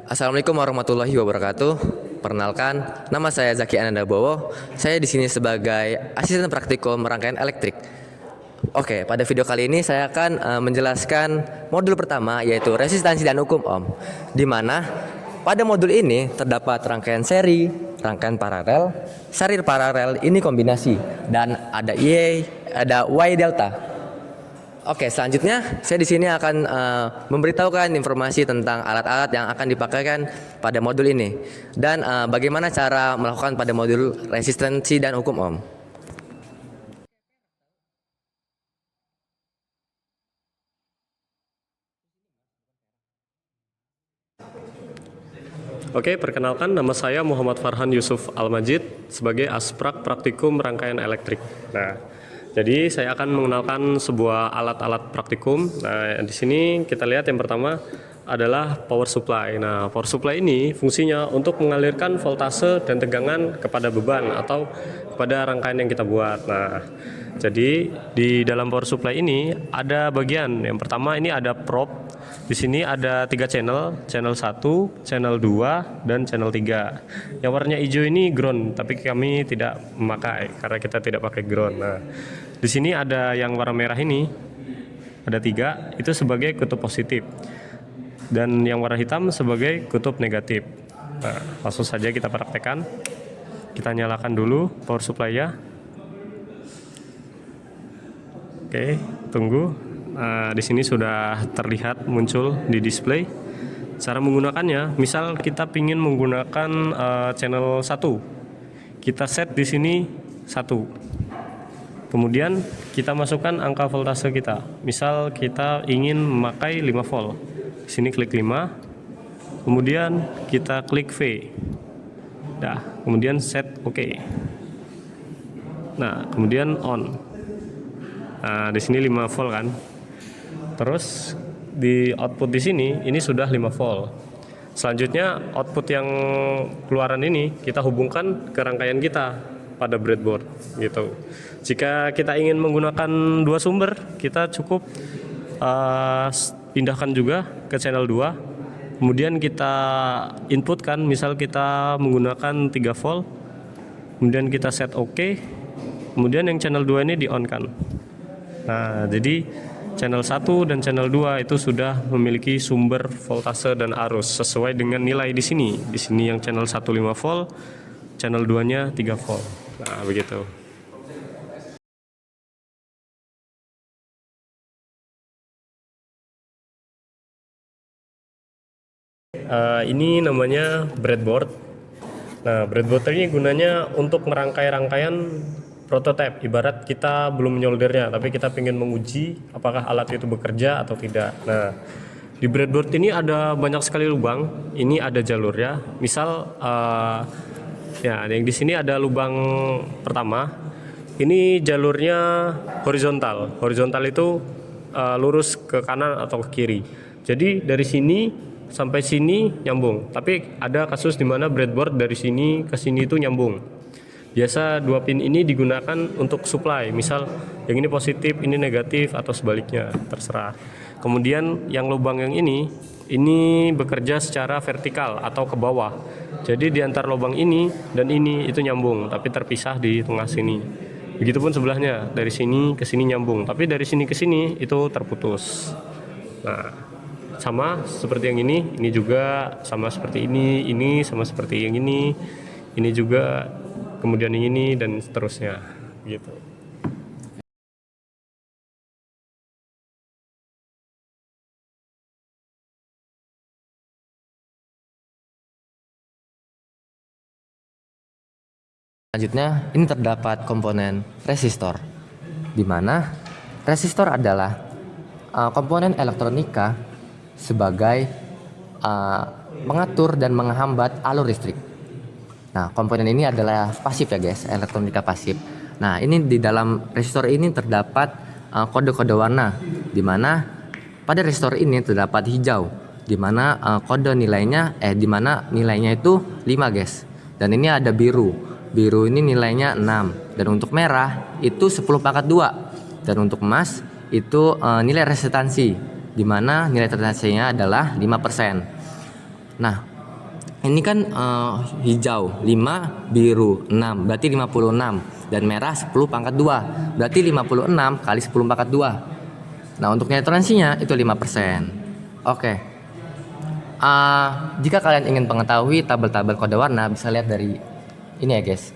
Assalamualaikum warahmatullahi wabarakatuh. Perkenalkan, nama saya Zaki Ananda Bowo. Saya di sini sebagai asisten praktikum rangkaian elektrik. Oke, pada video kali ini saya akan menjelaskan modul pertama, yaitu resistansi dan hukum Ohm. Di mana pada modul ini terdapat rangkaian seri, rangkaian paralel, seri paralel ini kombinasi, dan ada Y delta. Oke, selanjutnya saya di sini akan memberitahukan informasi tentang alat-alat yang akan dipakaikan pada modul ini dan bagaimana cara melakukan pada modul resistansi dan hukum Ohm. Oke, perkenalkan nama saya Muhammad Farhan Yusuf Al-Majid sebagai Asprak Praktikum Rangkaian Elektrik. Nah, jadi saya akan mengenalkan sebuah alat-alat praktikum. Nah, di sini kita lihat yang pertama adalah power supply. Nah, power supply ini fungsinya untuk mengalirkan voltase dan tegangan kepada beban atau kepada rangkaian yang kita buat. Nah, jadi di dalam power supply ini ada bagian. Yang pertama ini ada probe. Di sini ada 3 channel, channel 1, channel 2, dan channel 3. Yang warnanya hijau ini ground, tapi kami tidak memakai karena kita tidak pakai ground. Nah, di sini ada yang warna merah ini, ada 3, itu sebagai kutub positif. Dan yang warna hitam sebagai kutub negatif. Nah, langsung saja kita praktekkan. Kita nyalakan dulu power supply-nya. Oke, tunggu. Di sini sudah terlihat muncul di display. Cara menggunakannya, misal kita ingin menggunakan channel 1, kita set di sini 1. Kemudian kita masukkan angka voltase kita. Misal kita ingin memakai 5 volt. Di sini klik 5. Kemudian kita klik V. Nah, kemudian set OK. Nah, kemudian on. Nah, di sini 5 volt kan. Terus di output di sini ini sudah 5 volt. Selanjutnya output yang keluaran ini kita hubungkan ke rangkaian kita pada breadboard gitu. Jika kita ingin menggunakan 2 sumber, kita cukup pindahkan juga ke channel 2. Kemudian kita inputkan, misal kita menggunakan 3 volt. Kemudian kita set OK. Kemudian yang channel 2 ini di on kan. Nah, jadi channel 1 dan channel 2 itu sudah memiliki sumber voltase dan arus sesuai dengan nilai di sini. Di sini yang channel 1 5 volt, channel 2-nya 3 volt. Nah, begitu. Ini namanya breadboard. Nah, breadboard ini gunanya untuk merangkai rangkaian prototipe. Ibarat kita belum menyoldernya, tapi kita ingin menguji apakah alat itu bekerja atau tidak. Nah, di breadboard ini ada banyak sekali lubang. Ini ada jalurnya. Misal, ya, yang di sini ada lubang pertama. Ini jalurnya horizontal. Horizontal itu lurus ke kanan atau ke kiri. Jadi dari sini sampai sini nyambung. Tapi ada kasus di mana breadboard dari sini ke sini itu nyambung. Biasa 2 pin ini digunakan untuk supply, misal yang ini positif, ini negatif, atau sebaliknya, terserah. Kemudian yang lubang yang ini bekerja secara vertikal atau ke bawah. Jadi di antara lubang ini dan ini itu nyambung, tapi terpisah di tengah sini. Begitupun sebelahnya, dari sini ke sini nyambung, tapi dari sini ke sini itu terputus. Nah, sama seperti yang ini juga sama seperti ini sama seperti yang ini juga. Kemudian yang ini dan seterusnya gitu. Selanjutnya, ini terdapat komponen resistor, di mana resistor adalah komponen elektronika sebagai mengatur dan menghambat alur listrik. Nah, komponen ini adalah pasif ya guys, elektronika pasif. Nah, ini di dalam resistor ini terdapat kode-kode warna, di mana pada resistor ini terdapat hijau, di mana kode nilainya di mana nilainya itu 5 guys. Dan ini ada biru. Biru ini nilainya 6. Dan untuk merah itu 10/2. Dan untuk emas itu nilai resistansi, di mana nilai resistansinya adalah 5%. Nah, ini kan hijau 5, biru 6, berarti 56, dan merah 10 pangkat 2, berarti 56 kali 10 pangkat 2. Nah, untuk nilai toleransinya itu 5%. Oke. Jika kalian ingin mengetahui tabel-tabel kode warna, bisa lihat dari ini ya guys.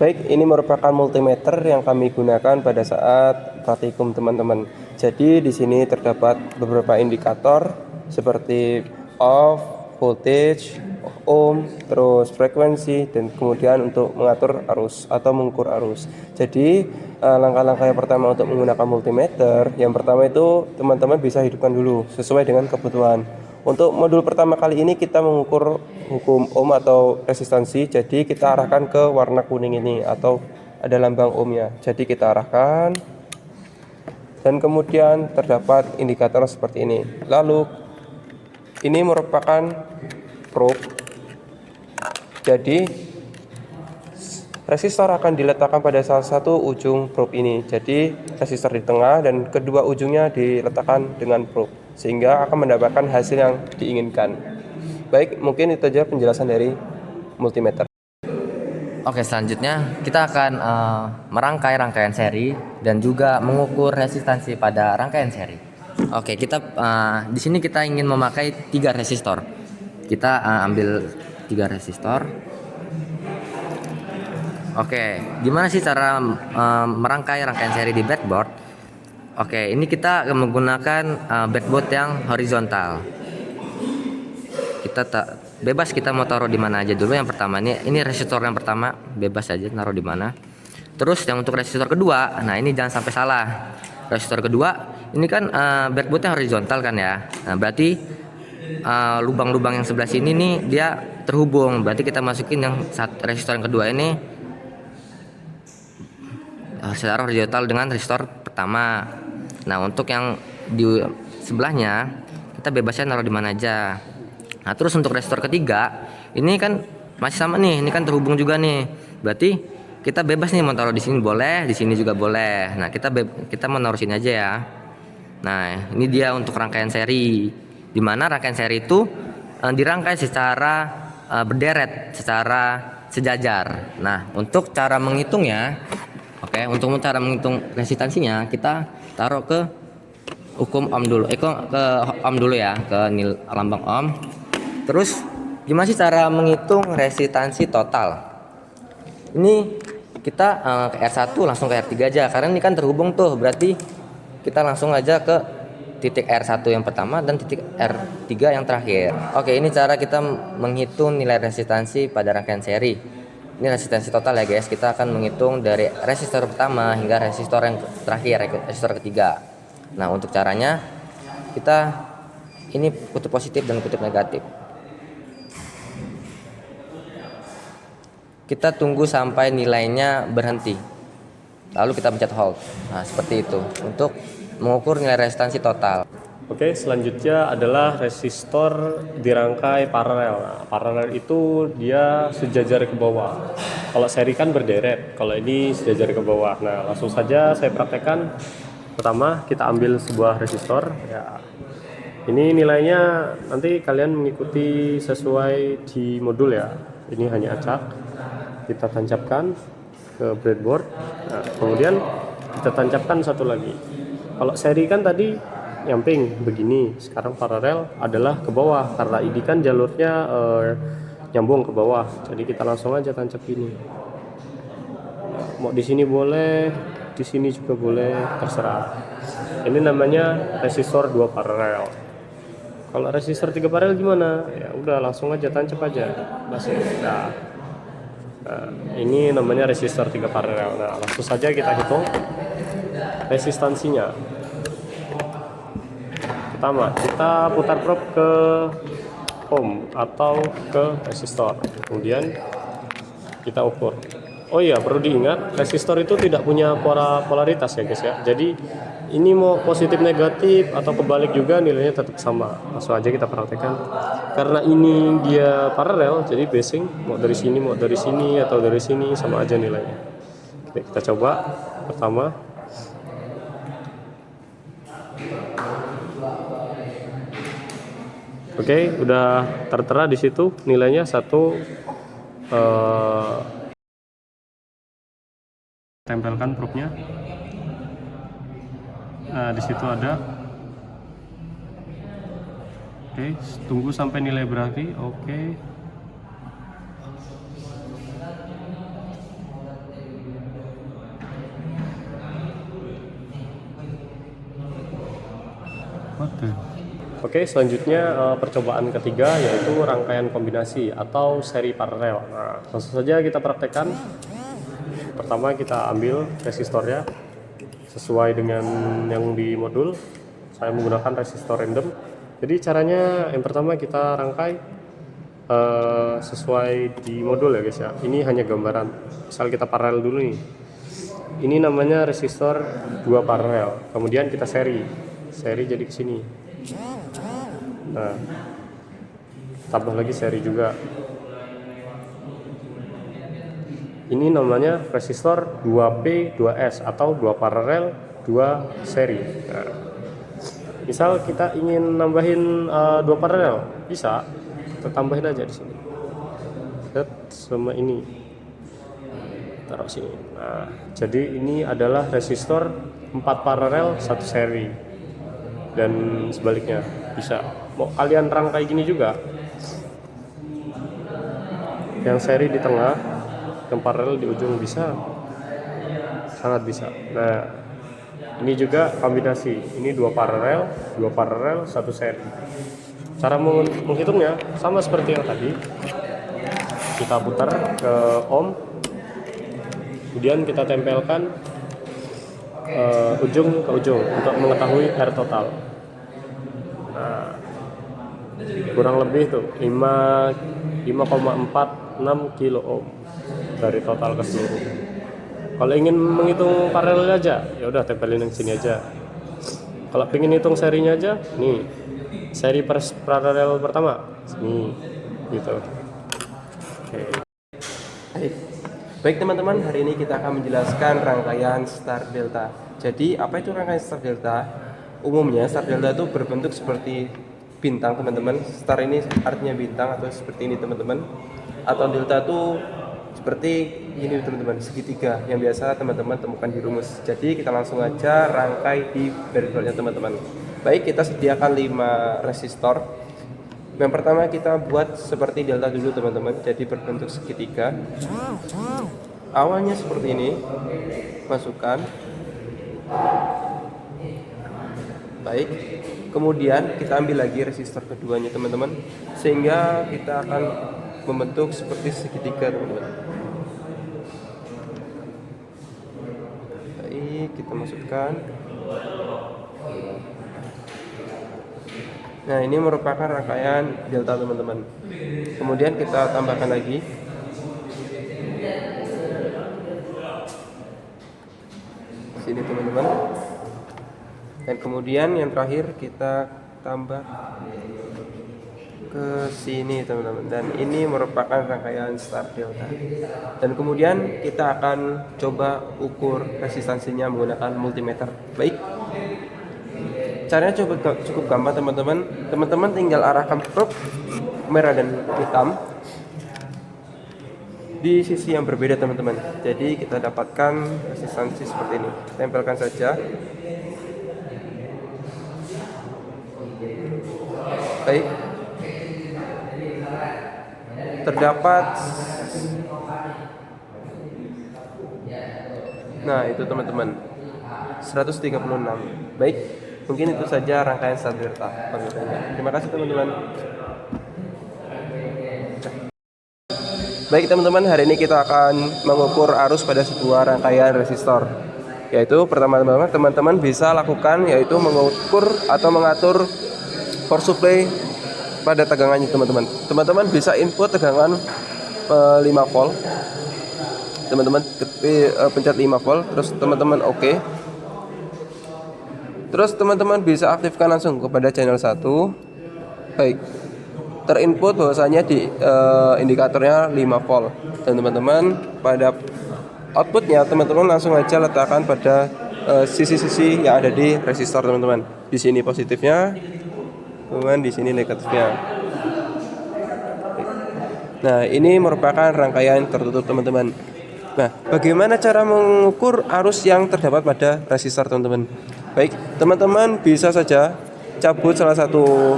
Baik, ini merupakan multimeter yang kami gunakan pada saat praktikum teman-teman. Jadi di sini terdapat beberapa indikator seperti off, voltage, ohm, terus frekuensi, dan kemudian untuk mengatur arus atau mengukur arus. Jadi langkah-langkah yang pertama untuk menggunakan multimeter, yang pertama itu teman-teman bisa hidupkan dulu sesuai dengan kebutuhan. Untuk modul pertama kali ini kita mengukur hukum ohm atau resistansi, jadi kita arahkan ke warna kuning ini atau ada lambang ohmnya. Jadi kita arahkan dan kemudian terdapat indikator seperti ini. Lalu ini merupakan probe. Jadi resistor akan diletakkan pada salah satu ujung probe ini. Jadi resistor di tengah dan kedua ujungnya diletakkan dengan probe, sehingga akan mendapatkan hasil yang diinginkan. Baik, mungkin itu saja penjelasan dari multimeter. Oke, selanjutnya kita akan merangkai rangkaian seri dan juga mengukur resistansi pada rangkaian seri. Oke, kita di sini kita ingin memakai 3 resistor. Kita ambil 3 resistor. Oke, gimana sih cara merangkai rangkaian seri di breadboard? Oke, ini kita menggunakan breadboard yang horizontal. Kita bebas kita mau taruh di mana aja dulu. Yang pertama ini resistor yang pertama, bebas aja naruh di mana. Terus yang untuk resistor kedua, nah ini jangan sampai salah. Resistor kedua ini kan breadboardnya horizontal kan ya. Nah berarti lubang-lubang yang sebelah sini nih dia terhubung. Berarti kita masukin yang resistor yang kedua ini secara horizontal dengan resistor pertama. Nah untuk yang di sebelahnya kita bebasnya naruh di mana aja. Nah terus untuk resistor ketiga ini kan masih sama nih, ini kan terhubung juga nih. Berarti kita bebas nih mau taruh di sini boleh, di sini juga boleh. Nah kita mau naruh sini aja ya. Nah ini dia untuk rangkaian seri, dimana rangkaian seri itu dirangkai secara berderet, secara sejajar. Nah untuk cara menghitungnya, oke, untuk cara menghitung resistansinya kita taruh ke hukum ohm dulu, ke ohm dulu ya, ke lambang ohm. Terus gimana sih cara menghitung resistansi total? Ini kita ke R1 langsung ke R3 aja, karena ini kan terhubung tuh, berarti kita langsung aja ke titik R1 yang pertama dan titik R3 yang terakhir. Oke, ini cara kita menghitung nilai resistansi pada rangkaian seri. Ini resistansi total ya guys, kita akan menghitung dari resistor pertama hingga resistor yang terakhir, resistor ketiga. Nah untuk caranya kita ini kutub positif dan kutub negatif. Kita tunggu sampai nilainya berhenti, lalu kita pencet hold. Nah seperti itu untuk mengukur nilai resistansi total. Oke, selanjutnya adalah resistor dirangkai paralel. Nah, paralel itu dia sejajar ke bawah. Kalau seri kan berderet, kalau ini sejajar ke bawah. Nah, langsung saja saya praktekkan. Pertama, kita ambil sebuah resistor. Ya, ini nilainya nanti kalian mengikuti sesuai di modul ya. Ini hanya acak. Kita tancapkan ke breadboard. Nah, kemudian kita tancapkan satu lagi. Kalau seri kan tadi nyamping begini, sekarang paralel adalah ke bawah karena ini kan jalurnya nyambung ke bawah, jadi kita langsung aja tancap ini. Mau di sini boleh, di sini juga boleh, terserah. Ini namanya resistor 2 paralel. Kalau resistor 3 paralel gimana? Ya udah langsung aja tancap aja, masih. Nah, ini namanya resistor 3 paralel. Nah langsung saja kita hitung resistansinya. Pertama, kita putar probe ke ohm atau ke resistor, kemudian kita ukur. Oh iya, perlu diingat resistor itu tidak punya polaritas ya guys ya. Jadi ini mau positif negatif atau kebalik juga nilainya tetap sama. Langsung aja kita praktekkan. Karena ini dia paralel, jadi basing mau dari sini atau dari sini sama aja nilainya. Oke, kita coba pertama. Oke, udah tertera di situ nilainya 1. Tempelkan probe-nya. Nah, di situ ada. Oke, tunggu sampai nilai berarti. Oke. Oke, selanjutnya percobaan ketiga yaitu rangkaian kombinasi atau seri paralel. Nah, langsung saja kita praktekkan. Pertama kita ambil resistornya sesuai dengan yang di modul. Saya menggunakan resistor random. Jadi caranya yang pertama kita rangkai sesuai di modul ya guys ya. Ini hanya gambaran. Misal kita paralel dulu nih. Ini namanya resistor 2 paralel. Kemudian kita seri jadi ke sini. Nah, tambah lagi seri juga. Ini namanya resistor 2P 2S atau 2 paralel 2 seri. Nah, misal kita ingin nambahin 2 paralel, bisa kita tambahin aja di sini. Set sama ini. Taruh sini. Nah, jadi ini adalah resistor 4 paralel 1 seri. Dan sebaliknya bisa. Mau kalian rangkai gini juga. Yang seri di tengah, yang paralel di ujung bisa. Sangat bisa. Nah, ini juga kombinasi. Ini 2 paralel, 1 seri. Cara menghitungnya sama seperti yang tadi. Kita putar ke ohm. Kemudian kita tempelkan ujung ke ujung untuk mengetahui R total. Nah, kurang lebih tuh 5,46 kilo ohm dari total keseluruhan. Kalau ingin menghitung paralel aja, ya udah tempelin yang sini aja. Kalau ingin hitung serinya aja, nih seri paralel pertama, nih gitu. Oke. Baik teman-teman, hari ini kita akan menjelaskan rangkaian star delta. Jadi apa itu rangkaian star delta? Umumnya star delta itu berbentuk seperti bintang teman-teman. Star ini artinya bintang atau seperti ini teman-teman. Atau delta itu seperti ini teman-teman, segitiga yang biasa teman-teman temukan di rumus. Jadi kita langsung aja rangkai di breadboardnya teman-teman. Baik, kita sediakan 5 resistor. Yang pertama kita buat seperti delta dulu teman-teman, jadi berbentuk segitiga. Awalnya seperti ini, masukkan. Baik, kemudian kita ambil lagi resistor keduanya teman-teman, sehingga kita akan membentuk seperti segitiga teman-teman. Baik, kita masukkan. Nah, ini merupakan rangkaian delta teman-teman. Kemudian kita tambahkan lagi. Sini teman-teman. Dan kemudian yang terakhir kita tambah ke sini teman-teman. Dan ini merupakan rangkaian star delta. Dan kemudian kita akan coba ukur resistansinya menggunakan multimeter. Baik. Caranya cukup gampang teman-teman. Teman-teman tinggal arahkan probe merah dan hitam di sisi yang berbeda teman-teman. Jadi kita dapatkan resistansi seperti ini. Tempelkan saja. Baik. Terdapat. Nah, itu teman-teman. 136. Baik. Mungkin itu saja rangkaian star delta. Terima kasih teman-teman. Baik teman-teman, hari ini kita akan mengukur arus pada sebuah rangkaian resistor. Yaitu pertama teman-teman bisa lakukan yaitu mengukur atau mengatur power supply pada tegangannya teman-teman. Teman-teman bisa input tegangan 5 volt. Teman-teman pencet 5 volt, terus teman-teman oke. Terus teman-teman bisa aktifkan langsung kepada channel 1. Baik. Terinput bahwasanya di indikatornya 5 volt. Dan teman-teman pada outputnya teman-teman langsung aja letakkan pada sisi-sisi yang ada di resistor teman-teman. Di sini positifnya, kemudian di sini negatifnya. Nah, ini merupakan rangkaian tertutup teman-teman. Nah, bagaimana cara mengukur arus yang terdapat pada resistor teman-teman? Baik, teman-teman bisa saja cabut salah satu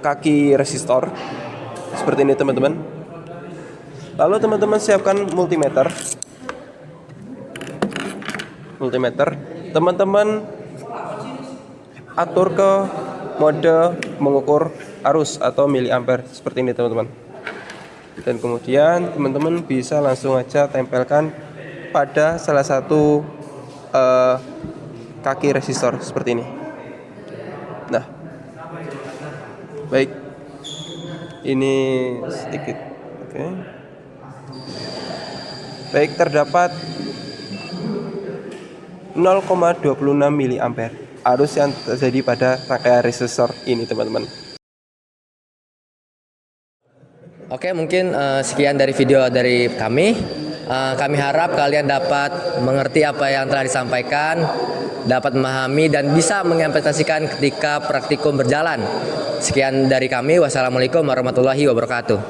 kaki resistor seperti ini teman-teman. Lalu teman-teman siapkan multimeter. Teman-teman atur ke mode mengukur arus atau miliampere seperti ini teman-teman. Dan kemudian teman-teman bisa langsung aja tempelkan pada salah satu kaki resistor seperti ini. Nah, baik, ini sedikit, oke. Baik, terdapat 0,26 miliampere arus yang terjadi pada rangkaian resistor ini teman-teman. Oke, mungkin sekian dari video dari kami. Kami harap kalian dapat mengerti apa yang telah disampaikan, dapat memahami dan bisa mengimplementasikan ketika praktikum berjalan. Sekian dari kami. Wassalamualaikum warahmatullahi wabarakatuh.